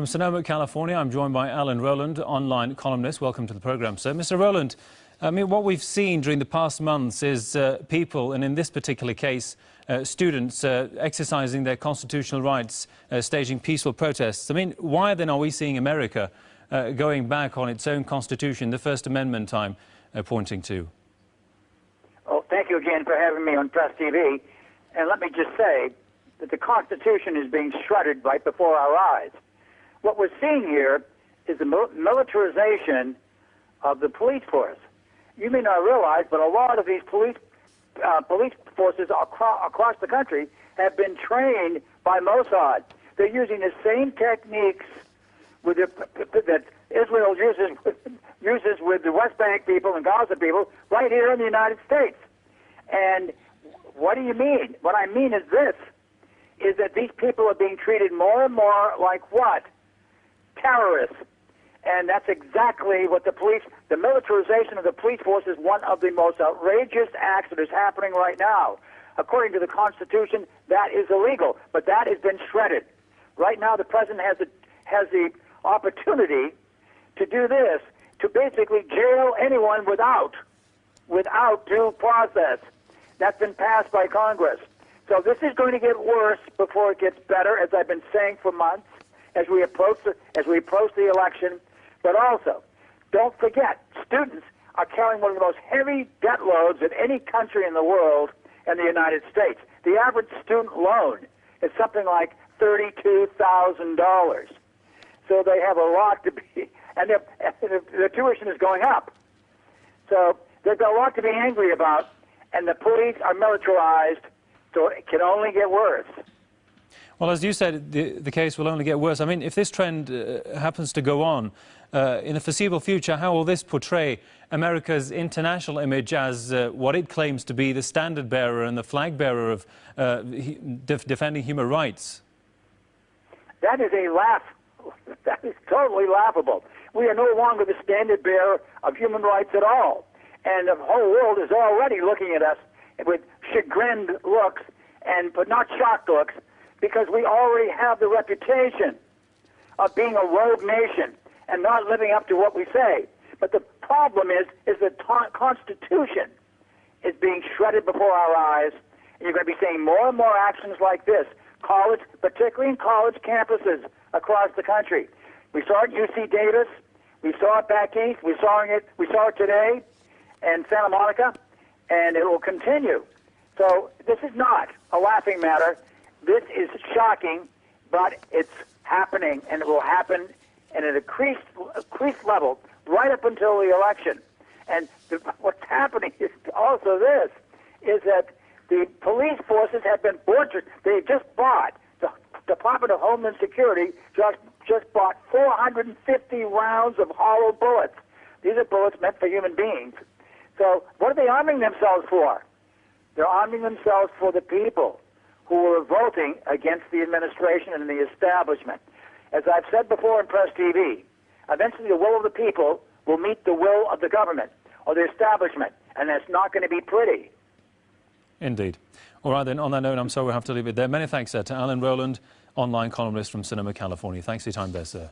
From Sonoma, California, I'm joined by Alan Rowland, online columnist. Welcome to the program, sir. Mr. Rowland, I mean, what we've seen during the past months is people, and in this particular case, students exercising their constitutional rights, staging peaceful protests. I mean, why then are we seeing America going back on its own constitution, the First Amendment I'm pointing to? Oh, thank you again for having me on Press TV. And let me just say that the Constitution is being shredded right before our eyes. What we're seeing here is the militarization of the police force. You may not realize, but a lot of these police forces across the country have been trained by Mossad. They're using the same techniques that Israel uses with the West Bank people and Gaza people right here in the United States. And what do you mean? What I mean is this, is that these people are being treated more and more like what? Terrorists. And that's exactly what the militarization of the police force is one of the most outrageous acts that is happening right now. According to the Constitution, that is illegal, but that has been shredded. Right now, the president has the opportunity to do this, to basically jail anyone without due process. That's been passed by Congress. So this is going to get worse before it gets better, as I've been saying for months, as we approach the election. But also, don't forget, students are carrying one of the most heavy debt loads of any country in the world and the United States. The average student loan is something like $32,000. So they have a lot to be, and their tuition is going up. So there's a lot to be angry about, and the police are militarized, so it can only get worse. Well, as you said, the case will only get worse. I mean, if this trend happens to go on in the foreseeable future, how will this portray America's international image as what it claims to be the standard bearer and the flag bearer of defending human rights? That is a laugh. That is totally laughable. We are no longer the standard bearer of human rights at all. And the whole world is already looking at us with chagrined looks, but not shocked looks, because we already have the reputation of being a rogue nation and not living up to what we say. But the problem is the Constitution is being shredded before our eyes, and you're going to be seeing more and more actions like this, particularly in college campuses across the country. We saw it at UC Davis, we saw it back east, we saw it today in Santa Monica, and it will continue. So this is not a laughing matter. This is shocking, but it's happening, and it will happen at an increased level right up until the election. And what's happening is also this, is that the police forces have been butchered. They just bought, the Department of Homeland Security just bought 450 rounds of hollow bullets. These are bullets meant for human beings. So what are they arming themselves for? They're arming themselves for the people who are revolting against the administration and the establishment. As I've said before in Press TV, eventually the will of the people will meet the will of the government or the establishment, and that's not going to be pretty. Indeed. All right, then, on that note, I'm sorry we'll have to leave it there. Many thanks, sir, to Alan Rowland, online columnist from Sonoma, California. Thanks for your time there, sir.